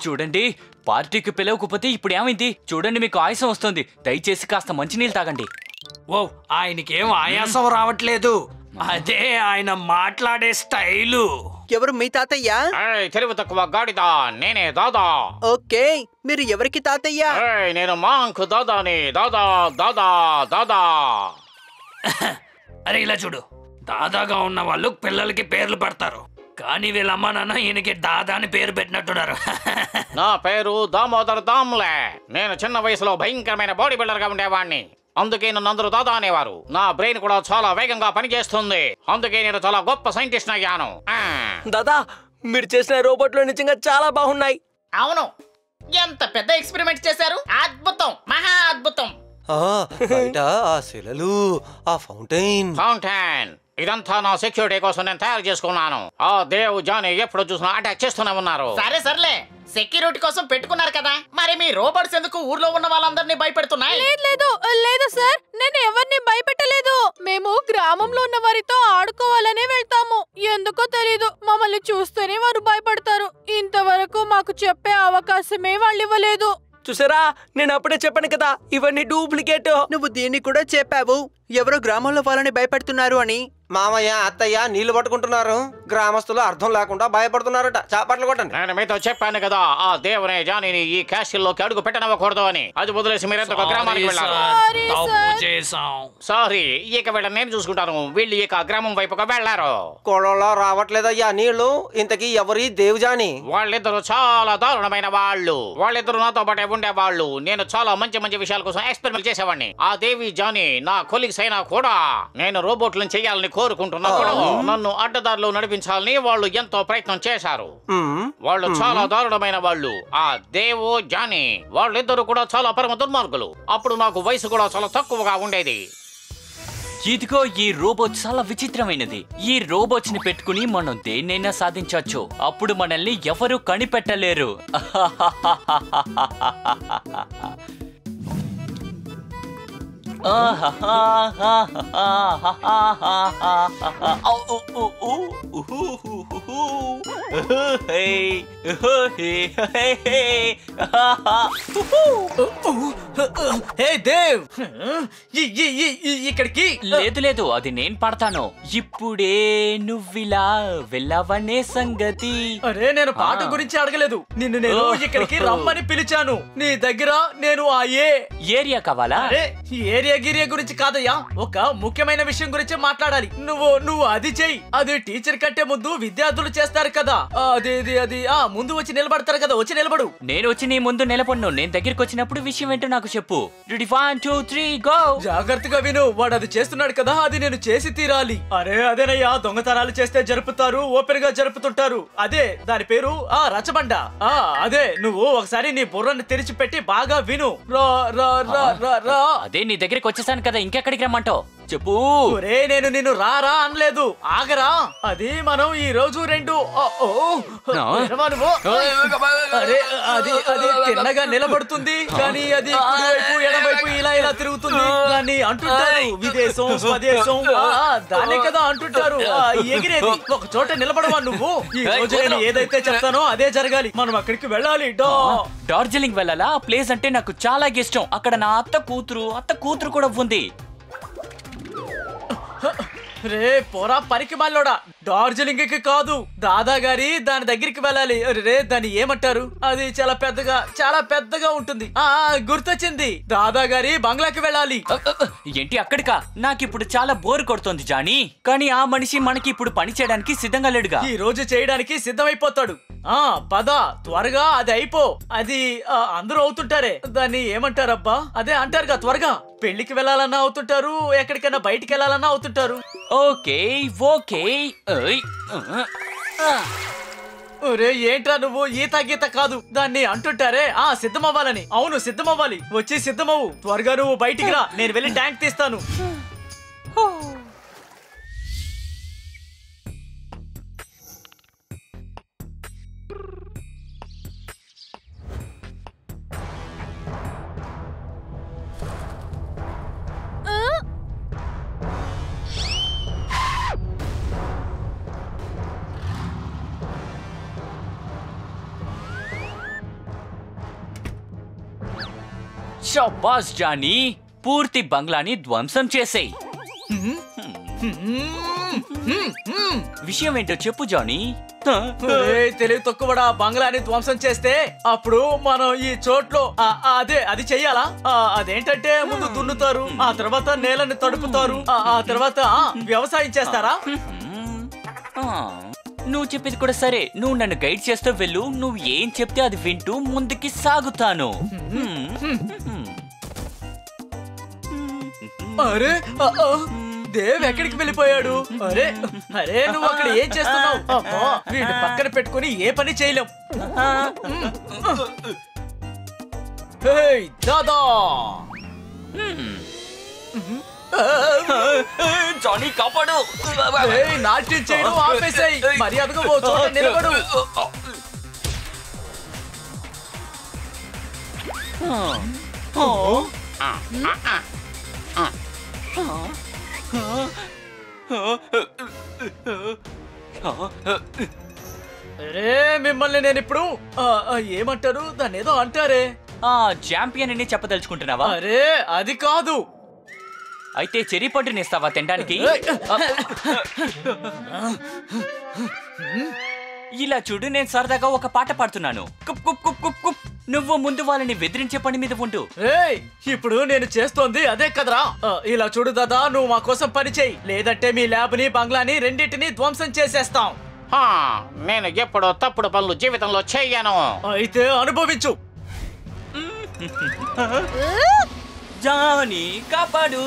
చూడండి, పార్టీకి పిలవకపోతే ఇప్పుడు ఏమైంది? చూడండి, మీకు ఆయాసం వస్తుంది. దయచేసి కాస్త మంచినీళ్ళు తాగండి. ఓ, ఆయనకేం ఆయాసం రావట్లేదు. అదే ఆయన మాట్లాడే స్టైలు. ఎవరు మీ తాతయ్య? తెలివి తక్కువ గాడిదా, నేనే దాదా. ఓకే, మీరు ఎవరికి తాతయ్య? నేను మాంక్ దాదాని. దాదా దాదా దాదా. అరే ఇలా చూడు, దాదాగా ఉన్న వాళ్ళు పిల్లలకి పేర్లు పెడతారు, కానీ వీళ్ళ అమ్మ నాన్న ఈయనకి దాదా అని పేరు పెట్టినట్టున్నారు. నా పేరు దామోదర్ దామ్లే. నేను చిన్న వయసులో భయంకరమైన బాడీ బిల్డర్ గా ఉండేవాడిని. అందుకే నన్ను అందరూ దాదా అనేవారు. నా బ్రెయిన్ కూడా చాలా వేగంగా పనిచేస్తుంది. అందుకే నేను చాలా గొప్ప సైంటిస్ట్ అయ్యాను. దాదా, మీరు చేసిన రోబోట్లు నిజంగా చాలా బాగున్నాయి. అవును, ఎంత పెద్ద ఎక్స్పెరిమెంట్ చేశారు! అద్భుతం, మహా అద్భుతం. బయట ఆ శిలలు, ఆ ఫౌంటైన్. ఇదంతా నా సెక్యూరిటీ కోసం నేను తయారు చేసుకున్నాను. ఆ దేవ్ జానీ ఎప్పుడు చూసినా అటాక్ చేస్తూనే ఉన్నారు. సర్లే, సెక్యూరిటీ కోసం పెట్టుకున్నారు కదా, మరి మీ రోబోట్స్ ఎందుకు ఊర్లో ఉన్న వాళ్ళందరినీ భయపెడుతున్నాయి? లేదు సార్, నేను ఎవరిని భయపెట్టలేదు. మేము గ్రామంలో ఉన్న వారితో ఆడుకోవాలనే వెళ్తాము. ఎందుకో తెలీదు, మమ్మల్ని చూస్తేనే వారు భయపడతారు. ఇంతవరకు మాకు చెప్పే అవకాశమే వాళ్ళు ఇవ్వలేదు. చూసారా, నేను అప్పుడే చెప్పాను కదా, ఇవన్నీ డూప్లికేట్. నువ్వు దీన్ని కూడా చెప్పావు, ఎవరో గ్రామంలో వాళ్ళని భయపెడుతున్నారు అని. మామయ్య, అత్తయ్య నీళ్లు పట్టుకుంటున్నారు. గ్రామస్తులు అర్థం లేకుండా భయపడుతున్నారట. చాపట్లు కొట్టండి. నేను మీతో చెప్పాను కదా, ఆ దేవుని జానీని ఈ క్యాస్టిల్లోకి అడుగు పెట్టనవ్వకూడదు అని. అది వదిలేసి మీరెందుకు గ్రామానికి వెళ్ళారు? సారీ, ఇక వీళ్ళని నేను చూసుకుంటాను. వీళ్ళు ఇక గ్రామం వైపుగా వెళ్లారు. కొడలో రావట్లేదయ్యా నీళ్లు. ఇంతకీ ఎవరి దేవుజాని? వాళ్ళిద్దరు చాలా దారుణమైన వాళ్ళు. వాళ్ళిద్దరు నాతో పాటే ఉండేవాళ్ళు. నేను చాలా మంచి మంచి విషయాల కోసం ఎక్స్పెరిమెంట్ చేసేవాడిని. ఆ దేవి జానీ నా కొలీగ్స్ అయినా కూడా నేను రోబోట్లను చేయాలని కోరుకుంటున్నప్పుడు నన్ను అడ్డదారిలో నడిపించాలని వాళ్ళు ఎంతో ప్రయత్నం చేశారు. వాళ్ళు చాలా దారుణమైన వాళ్ళు. ఆ దేవో జానీ వాళ్ళిద్దరు కూడా చాలా పరమ దుర్మార్గులు. అప్పుడు నాకు వయసు కూడా చాలా తక్కువగా ఉండేది. ఇదిగో ఈ రోబోట్ చాలా విచిత్రమైనది. ఈ రోబోట్స్ ని పెట్టుకుని మనం దేన్నైనా సాధించవచ్చు. అప్పుడు మనల్ని ఎవరు కనిపెట్టలేరు. ఇక్కడికి లేదు, అది నేను పడతాను. ఇప్పుడే నువ్విలా వెళ్ళవనే సంగతి. అరే, నేను పాట గురించి అడగలేదు, నిన్ను నేను ఇక్కడికి రమ్మని పిలిచాను. నీ దగ్గర నేను ఆ ఏరియా కావాలా? అరే, ఏరియా గిరియా గురించి కాదయ్యా, ఒక ముఖ్యమైన విషయం గురించి మాట్లాడాలి. నువ్వు అది చెయ్యి. అది టీచర్ కంటే ముందు విద్యార్థులు చేస్తారు కదా, అది ముందు వచ్చి నిలబడతారు కదా, వచ్చి నిలబడు. నేను వచ్చి నీ ముందు నిలబడను. నేను దగ్గరికి వచ్చినప్పుడు విషయం ఏంటో నాకు చెప్పు. 1 2 3 గో. జాగ్రత్తగా విను, వాడు అది చేస్తున్నాడు కదా, అది నేను చేసి తీరాలి. అరే అదేనయ్యా, దొంగతనాలు చేస్తే జరుపుతారు, ఓపెన్ గా జరుపుతుంటారు. అదే దాని పేరు రచ్చబండ. అదే, నువ్వు ఒకసారి నీ బుర్రని తెరిచిపెట్టి బాగా విను. అదే నీ దగ్గరికి వచ్చేసాను కదా, ఇంకెక్కడికి రమ్మంటావు చెప్పు. నేను నిన్ను రారా అనలేదు, ఆగరా. అది మనం ఈ రోజు అరే అది తిన్నగా నిలబడుతుంది, కానీ అది కుడివైపు ఎడమవైపు ఇలా తిరుగుతుంది. దాన్ని అంటుంటారు విదేశం, స్వదేశం, దాన్ని కదా అంటుంటారు. ఎగిరేది ఒక చోట నిలబడవా నువ్వు? ఈ రోజు నేను ఏదైతే చెప్తానో అదే జరగాలి. మనం అక్కడికి వెళ్ళాలి. డార్జిలింగ్ వెళ్ళాలా? ఆ ప్లేస్ అంటే నాకు చాలా ఇష్టం. అక్కడ నా అత్త కూతురు కూడా ఉంది. రే పోరా పనికి మాలోడా, డార్జిలింగ్ కి కాదు, దాదాగారి దాని దగ్గరికి వెళ్ళాలి. రే దాన్ని ఏమంటారు? అది చాలా పెద్దగా ఉంటుంది. గుర్తొచ్చింది, దాదాగారి బంగ్లాకి వెళ్ళాలి. ఏంటి అక్కడికా? నాకిప్పుడు చాలా బోర్ కొడుతుంది జానీ. కానీ ఆ మనిషి మనకి ఇప్పుడు పని చేయడానికి సిద్ధంగా లేడుగా. ఈ రోజు చేయడానికి సిద్ధమైపోతాడు. పద త్వరగా, అది అయిపో. అది అందరూ అవుతుంటారే, దాన్ని ఏమంటారబ్బా? అదే అంటారుగా, త్వరగా పెళ్లికి వెళ్ళాలన్నా అవుతుంటారు, ఎక్కడికైనా బయటికి వెళ్ళాలన్నా అవుతుంటారు. ఓకే. ఏంట్రా నువ్వు? ఈత కాదు, దాన్ని అంటుంటారే సిద్ధమవ్వాలని. అవును, సిద్ధమవ్వాలి. వచ్చి సిద్ధమవు, త్వరగా నువ్వు బయటికి రా, నేను వెళ్ళి ట్యాంక్ తీస్తాను. షాబాస్ జానీ, పూర్తి బంగ్లాని ధ్వంసం చేసేయ్. విషయం ఏంటో చెప్పు జానీ. తెలివి తక్కువడా, బంగ్లాని ధ్వంసం చేస్తే అప్పుడు మనం ఈ చోట్లో అది చెయ్యాలా? అదేంటంటే ముందు దున్నుతారు, ఆ తర్వాత నేలని తడుపుతారు, ఆ తర్వాత వ్యవసాయం చేస్తారా? నువ్వు చెప్పేది కూడా సరే. నువ్వు నన్ను గైడ్ చేస్తూ వెళ్ళు. నువ్వు ఏం చెప్తే అది వింటూ ముందుకి సాగుతాను. అరే దేవ్ ఎక్కడికి వెళ్ళిపోయాడు? అరే నువ్వు అక్కడ ఏం చేస్తున్నావు? వీడిని పక్కన పెట్టుకుని ఏ పని చేయలేం. దాదా జానీ కాపాడు. నాట్యం చేయడం ఆపేసాయి. మర్యాదగా ఓ చోట నిలబడు. అరే మిమ్మల్ని నేను ఇప్పుడు ఏమంటారు దాన్ని ఏదో అంటారే. ఛాంపియన్ అని చెప్పదలుచుకుంటున్నావా? అరే అది కాదు. అయితే చెరి పండుని ఇస్తావా తినడానికి? ఇలా చూడు, నేను సరదాగా ఒక పాట పాడుతున్నాను. కుప్ కుప్ కుప్ కుప్ కుప్. నువ్వు ముందు వాళ్ళని బెదిరించే పని మీద ఉండు. ఇప్పుడు నేను చేస్తోంది అదే కదరా. ఇలా చూడు దాదా, నువ్వు మా కోసం పని చేయి, లేదంటే మీ ల్యాబ్ ని బంగ్లాని రెండింటిని ధ్వంసం చేసేస్తాం. నేను ఎప్పుడో తప్పుడు పనులు జీవితంలో చెయ్యను. అయితే అనుభవించు. జానీ కాపాడు.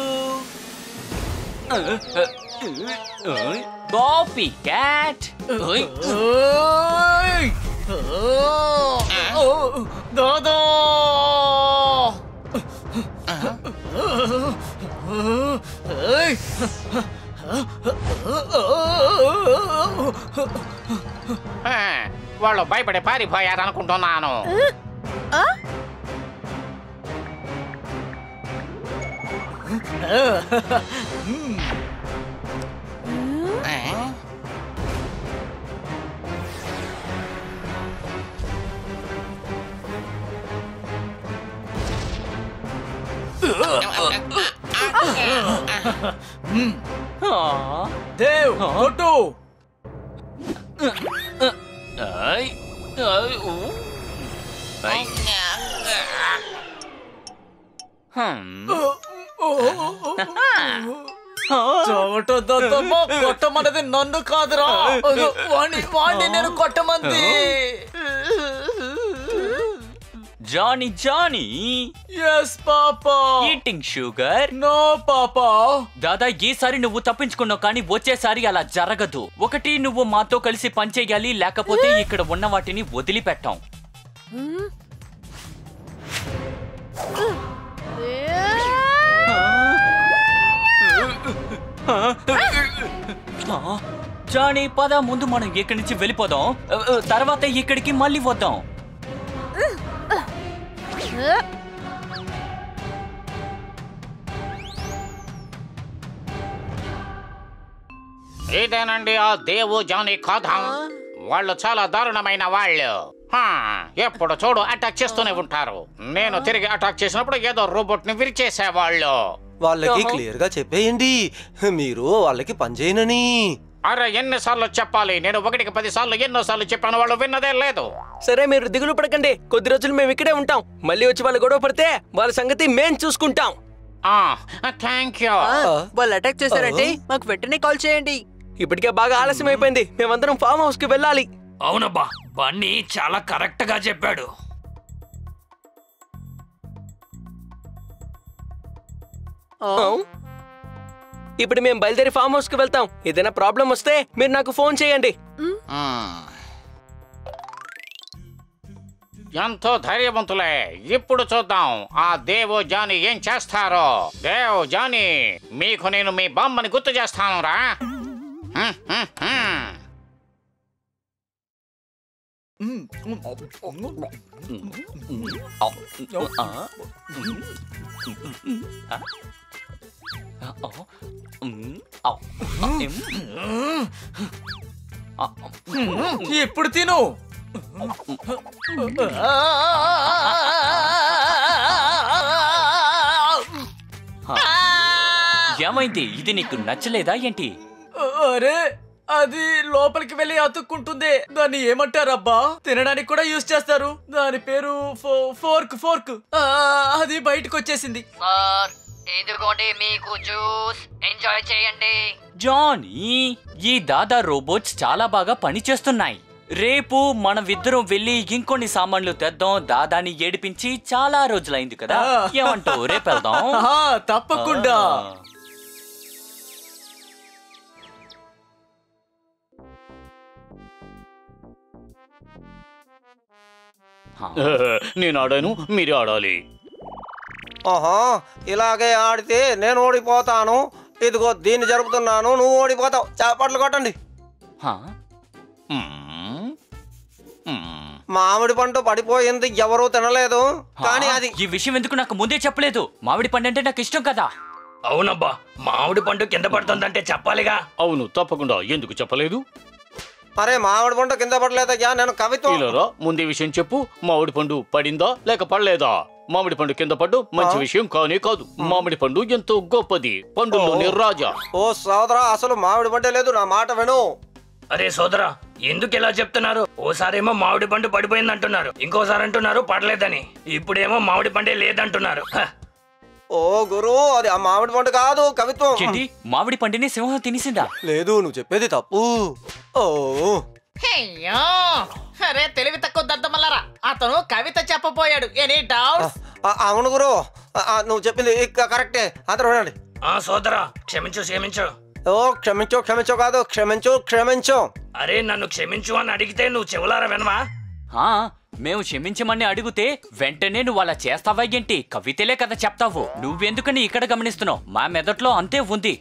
Copy cat. దాదా వాళ్ళు భయపడి పారిపోయారనుకుంటున్నాను. దేవ్ కొట్టు. కొట్టమన్నది నన్ను కాదురా, వాణ్ణి నేను కొట్టమంది. Johnny Johnny. Yes papa. Eating sugar. No papa. దాదా ఈసారి నువ్వు తప్పించుకున్నావు, కానీ వచ్చేసారి అలా జరగదు. ఒకటి నువ్వు మాతో కలిసి పనిచేయాలి, లేకపోతే ఇక్కడ ఉన్న వాటిని వదిలిపెట్టాం. జానీ పద, ముందు మనం ఇక్కడి నుంచి వెళ్ళిపోదాం, తర్వాత ఇక్కడికి మళ్ళీ వద్దాం. ఇదేనండి ఆ దేవు జానీ కథ. వాళ్ళు చాలా దారుణమైన వాళ్ళు. ఎప్పుడు చూడు అటాక్ చేస్తూనే ఉంటారు. నేను తిరిగి అటాక్ చేసినప్పుడు ఏదో రోబోట్ ని విరిచేసేవాళ్ళు. వాళ్ళకి క్లియర్ గా చెప్పేయండి, మీరు వాళ్ళకి పని చేయనని. అరే ఎన్నిసార్లు చెప్పాలి? నేను 1కి 10 సార్లు ఎన్నోసార్లు చెప్పాను, వాళ్ళు విన్నదే లేదు. సరే మీరు దిగులు పడకండి, కొద్ది రోజులు మేము ఇక్కడే ఉంటాం. మళ్ళీ వచ్చి వాళ్ళు గొడవ పడితే వాళ్ళ సంగతి మేం చూసుకుంటాం. Thank you. వాళ్ళు అటాక్ చేశారంటే మాకు వెంటనే కాల్ చేయండి. ఇప్పటికే బాగా ఆలస్యం అయిపోయింది, మేమందరం ఫామ్ హౌస్ కి వెళ్ళాలి. అవునబ్బా, బన్నీ చాలా కరెక్ట్ గా చెప్పాడు. ఇప్పుడు మేము బయలుదేరి ఫామ్ హౌస్ కి వెళ్తాం. ఏదైనా ప్రాబ్లం వస్తే మీరు నాకు ఫోన్ చేయండి. ఎంతో ధైర్యవంతులే. ఇప్పుడు చూద్దాం ఆ దేవు జానీ ఏం చేస్తారో. దేవ్ జానీ, మీకు నేను మీ బామ్మని గుర్తు చేస్తాను రా. ఇప్పుడు తిను. ఏమైంది? ఇది నీకు నచ్చలేదా ఏంటి? అరే అది లోపలికి వెళ్ళి అతుక్కుంటుంది. దాన్ని ఏమంటారబ్బా? తినడానికి కూడా యూజ్ చేస్తారు. దాని పేరు ఫోర్క్. అది బయటకు వచ్చేసింది. ఇదిగోండి మీకు జ్యూస్, ఎంజాయ్ చేయండి. జానీ, ఈ దాదా రోబోట్స్ చాలా బాగా పనిచేస్తున్నాయి. రేపు మనమిద్దరం వెళ్ళి ఇంకొన్ని సామాన్లు తెద్దాం. దాదాని ఏడిపించి చాలా రోజులైంది కదా, ఏమంటావు? రేపు వెళ్దాం. తప్పకుండా. నేను ఆడాను, మీరే ఆడాలి. ఓహో, ఇలాగే ఆడితే నేను ఓడిపోతాను. ఇదిగో దీన్ని జరుపుతున్నాను, నువ్వు ఓడిపోతావు. చప్పట్లు కొట్టండి. మామిడి పండు పడిపోయింది, ఎవరూ తినలేదు. కానీ అది ఈ విషయం ఎందుకు నాకు ముందే చెప్పలేదు? మామిడి పండు అంటే నాకు ఇష్టం కదా. అవునబ్బా, మామిడి పండు కింద పడుతుందంటే చెప్పాలిగా. అవును, తప్పకుండా. ఎందుకు చెప్పలేదు? అరే మామిడి పండు కింద పడలేదయ్యా, నేను కవిత్వం. ఇలారా, ముందే విషయం చెప్పు. మామిడి పండు పడిందా లేక పడలేదా? మామిడి పండు కింద పడ్డు మంచి విషయం కానే కాదు. మామిడి పండు ఎంతో గొప్పది, పండులోని రాజా. ఓ సోదరా, అసలు మామిడి పండే లేదు. నా మాట విను. అరే సోదరా, ఎందుకు ఇలా చెప్తున్నారు? ఓసారేమో మామిడి పండు పడిపోయింది అంటున్నారు, ఇంకోసారి అంటున్నారు పడలేదని, ఇప్పుడేమో మామిడి పండే లేదంటున్నారు. ఓ గురు, అది ఆ మామిడి పండు కాదు, కవిత్వం. మామిడి పండుని సింహం తినేసిందా? లేదు, నువ్వు చెప్పేది తప్పు. ఓ అయ్యో, అరే తెలివి తక్కువ దద్దమల్లారా, అతను కవిత చెప్పబోయాడు. Any doubts? అవును గురు, నువ్వు చెప్పింది కరెక్టే. అందరూ వినండి. సోదరా, క్షమించు క్షమించు. ఓ క్షమించు క్షమించు కాదు, క్షమించు క్షమించు. అరే నన్ను క్షమించు అని అడిగితే నువ్వు చెవులారా వినవా? మేము క్షమించమని అడిగితే వెంటనే నువ్వు అలా చేస్తావా ఏంటి? కవితలే కదా చెప్తావు, నువ్వెందుకని ఇక్కడ గమనిస్తున్నావు? మా మెదట్లో అంతే ఉంది.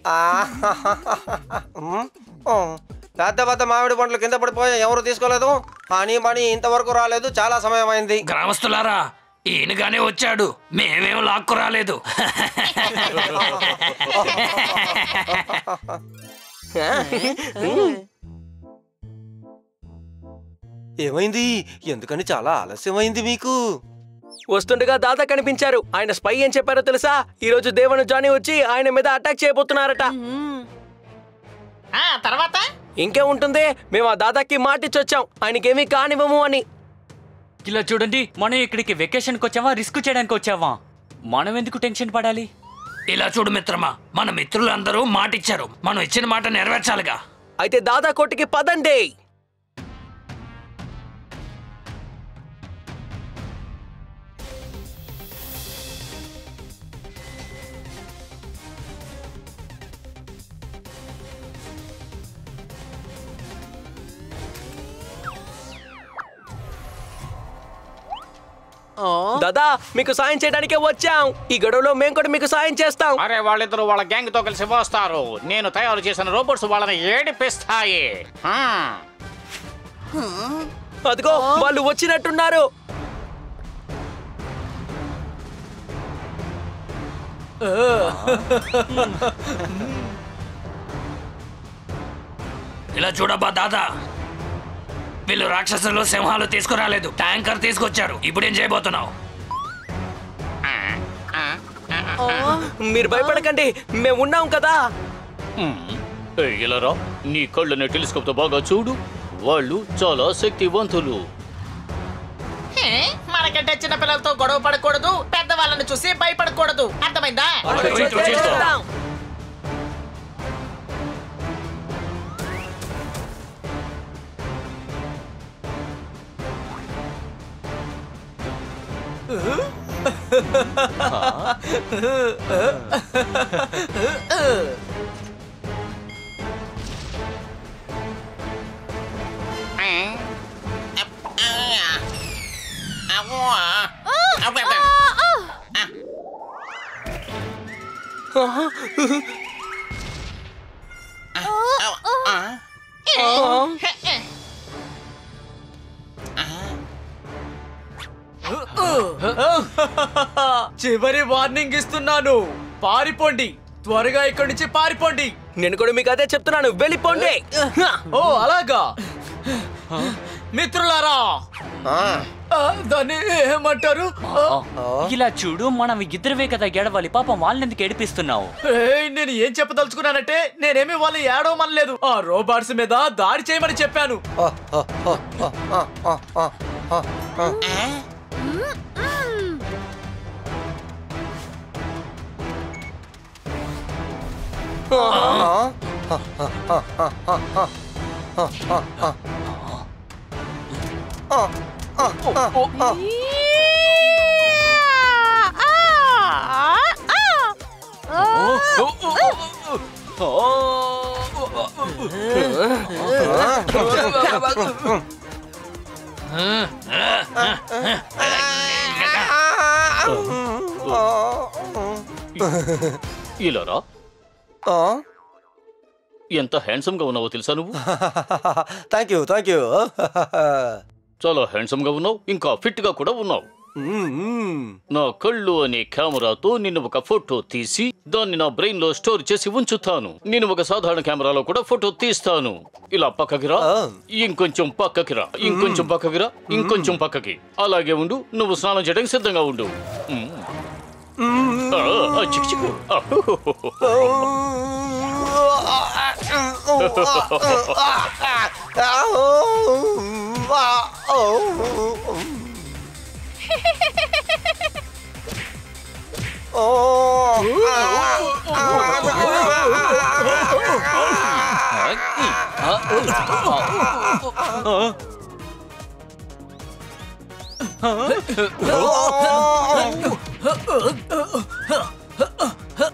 పెద్ద పెద్ద మామిడి పండ్లు కింద పడిపోయా, ఎవరు తీసుకోలేదు. పని పని ఇంతవరకు రాలేదు, చాలా సమయం అయింది. గ్రామస్తులారా, ఈయనగానే వచ్చాడు, మేమేం లాక్కు రాలేదు. ఏమైంది? ఎందుకని చాలా ఆలస్యమైంది మీకు? వస్తుండగా దాదా కనిపించారు. ఆయన స్పై ఏం చెప్పారో తెలుసా? ఈ రోజు దేవను జానీ వచ్చి ఆయన మీద అటాక్ చేయబోతున్నారట. తర్వాత ఇంకే ఉంటుంది, మేము ఆ దాదాకి మాటిచ్చొచ్చాం ఆయనకేమీ కానివ్వము అని. ఇలా చూడండి, మనం ఇక్కడికి వెకేషన్కి వచ్చావా, రిస్క్ చేయడానికి వచ్చావా? మనం ఎందుకు టెన్షన్ పడాలి? ఇలా చూడు మిత్రమా, మన మిత్రులందరూ మాటిచ్చారు, మనం ఇచ్చిన మాట నెరవేర్చాలిగా. అయితే దాదా కోటికి పదండి. దాదా, మీకు సాయం చేయడానికే వచ్చాం. ఈ గడువులో మేము కూడా మీకు సాయం చేస్తాం. అరే వాళ్ళిద్దరు వాళ్ళ గ్యాంగ్ తో కలిసి వస్తారు. నేను తయారు చేసిన రోబోట్స్ వాళ్ళని ఏడిపిస్తాయి. అదిగో వాళ్ళు వచ్చినట్టున్నారు. ఇలా చూడబ్బా దాదా, వీళ్ళు రాక్షసులు సింహాలు తీసుకురాలేదు, ట్యాంకర్ తీసుకొచ్చారు. ఇప్పుడేం చేయబోతున్నావు? మీరు భయపడకండి, మేము ఉన్నాం కదా. ఇలారా, నీ కళ్ళని టెలిస్కోప్ తో బాగా చూడు. వాళ్ళు చాలా శక్తివంతులు. మనకంటే చిన్న పిల్లలతో గొడవ పడకూడదు, పెద్దవాళ్ళని చూసి భయపడకూడదు. అర్థమైందా? చివరి వార్నింగ్ ఇస్తున్నాను, పారిపోండి, త్వరగా ఇక్కడి నుంచి పారిపోండి. నేను కూడా మీకు అదే చెప్తున్నాను, వెళ్ళిపోండి. ఓ అలాగా మిత్రులారా, దాన్ని ఏమంటారు? ఇలా చూడు, మనం ఇద్దరవే కదా గెడవాలి, పాపం వాళ్ళని ఎందుకు ఏడిపిస్తున్నావు? నేను ఏం చెప్పదలుచుకున్నానంటే, నేనేమి వాళ్ళు ఏడవమనలేదు, ఆ రోబోట్స్ మీద దాడి చేయమని చెప్పాను. ఇలారా ఎంత హ్యాండ్సమ్ గా ఉన్నావో తెలుసా నువ్వు? థ్యాంక్ యూ చాలా హ్యాండ్సమ్ గా ఉన్నావు, ఇంకా ఫిట్ గా కూడా ఉన్నావు. నా కళ్ళు అనే కెమెరాతో నిన్ను ఒక ఫోటో తీసి దాన్ని నా బ్రెయిన్ లో స్టోర్ చేసి ఉంచుతాను. నేను ఒక సాధారణ కెమెరాలో కూడా ఫోటో తీస్తాను. ఇలా పక్కకిరా, ఇంకొంచెం పక్కకిరా, ఇంకొంచెం పక్కకిరా, ఇంకొంచెం పక్కకి. అలాగే ఉండు, నువ్వు స్నానం చేయడానికి సిద్ధంగా ఉండు. చిక్కు చిక్కు.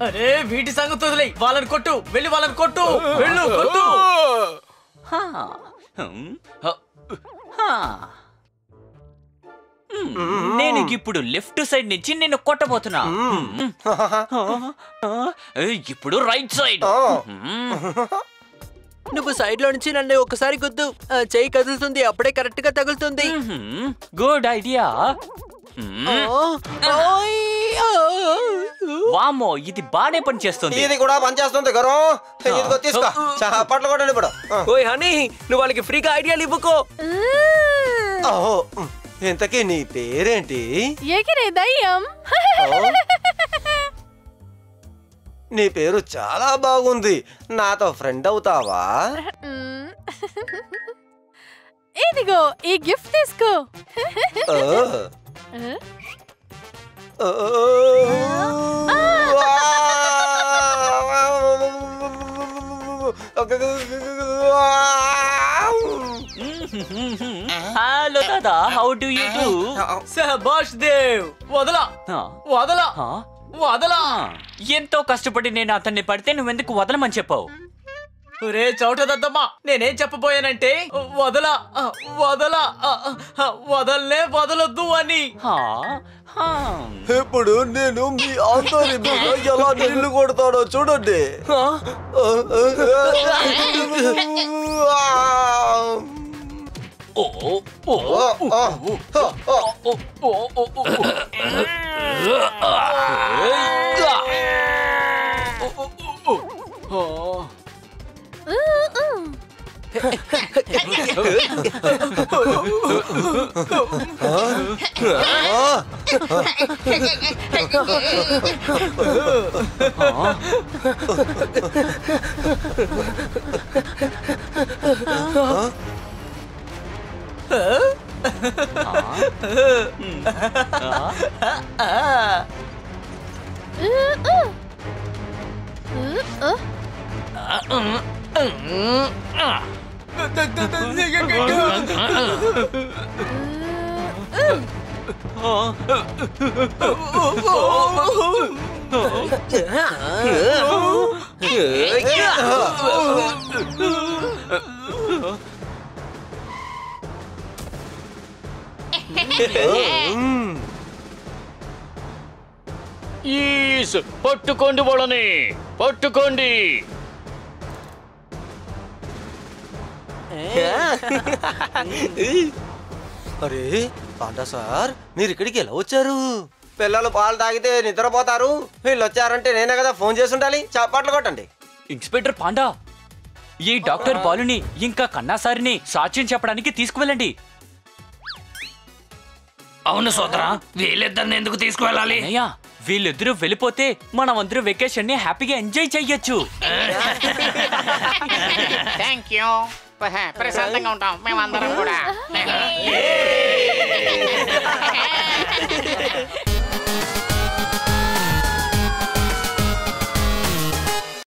అరే వీటి సంగతి వదిలే, వాళ్ళని కొట్టు, వెళ్ళి వాళ్ళని కొట్టు, వెళ్ళు కొట్టు. నేను ఇప్పుడు లెఫ్ట్ సైడ్ నుంచి నిన్ను కొట్టబోతున్నా. ఇప్పుడు రైట్ సైడ్. నువ్వు సైడ్ లో నుంచి నన్ను ఒకసారి గుద్దు, చెయ్యి కదులుతుంది, అప్పుడే కరెక్ట్ గా తగులుతుంది. Good idea. వామో, ఇది బానే పని చేస్తుంది. ఇది కూడా పనిచేస్తుంది గారు. ఇదిగో తీసుకో, చప్పట్లు కొట్టండి ఇప్పుడు. ఓయ్ హనీ, నువ్వు వాళ్ళకి ఫ్రీగా ఐడియాలు ఇవ్వుకో. ఇంతకీ నీ పేరేంటి? ఎగిరే దయ్యం. నీ పేరు చాలా బాగుంది, నాతో ఫ్రెండ్ అవుతావా? ఇదిగో ఈ గిఫ్ట్ తీసుకో. Hello Dada, how do you do? శభాష్ దేవ్. వదలా వదలా వదలా. ఎంతో కష్టపడి నేను అతన్ని పడితే నువ్వెందుకు వదలమని చెప్పావు? రే చౌటదద్దమ్మా, నేనేం చెప్పబోయానంటే వదలా వదలా వదల్లే వదలొద్దు అని. ఇప్పుడు నేను మీ అందరి మీద ఎలా నీళ్లు కొడతాడో చూడండి. పట్టుకోండి వాళ్ళని, పట్టుకోండి. అరే పాండా సార్, మీరు ఇక్కడికి ఎలా వచ్చారు? పిల్లలు పాలు తాగితే నిద్రపోతారు, వీళ్ళు వచ్చారంటే నేనే కదా ఫోన్ చేసి ఉండాలి. చప్పట్లు కొట్టండి. ఇన్స్పెక్టర్ పాండా, ఈ డాక్టర్ బాలుని ఇంకా కన్నాసారిని సాక్ష్యం చెప్పడానికి తీసుకువెళ్ళండి. అవును సోదరా, వీళ్ళిద్దరిని ఎందుకు తీసుకువెళ్ళాలి? అయ్యా, వీళ్ళిద్దరూ వెళ్ళిపోతే మనం అందరూ వెకేషన్ ని హ్యాపీగా ఎంజాయ్ చెయ్యొచ్చు. Thank you. ప్రశాంతంగా ఉంటాం మేమందరం కూడా.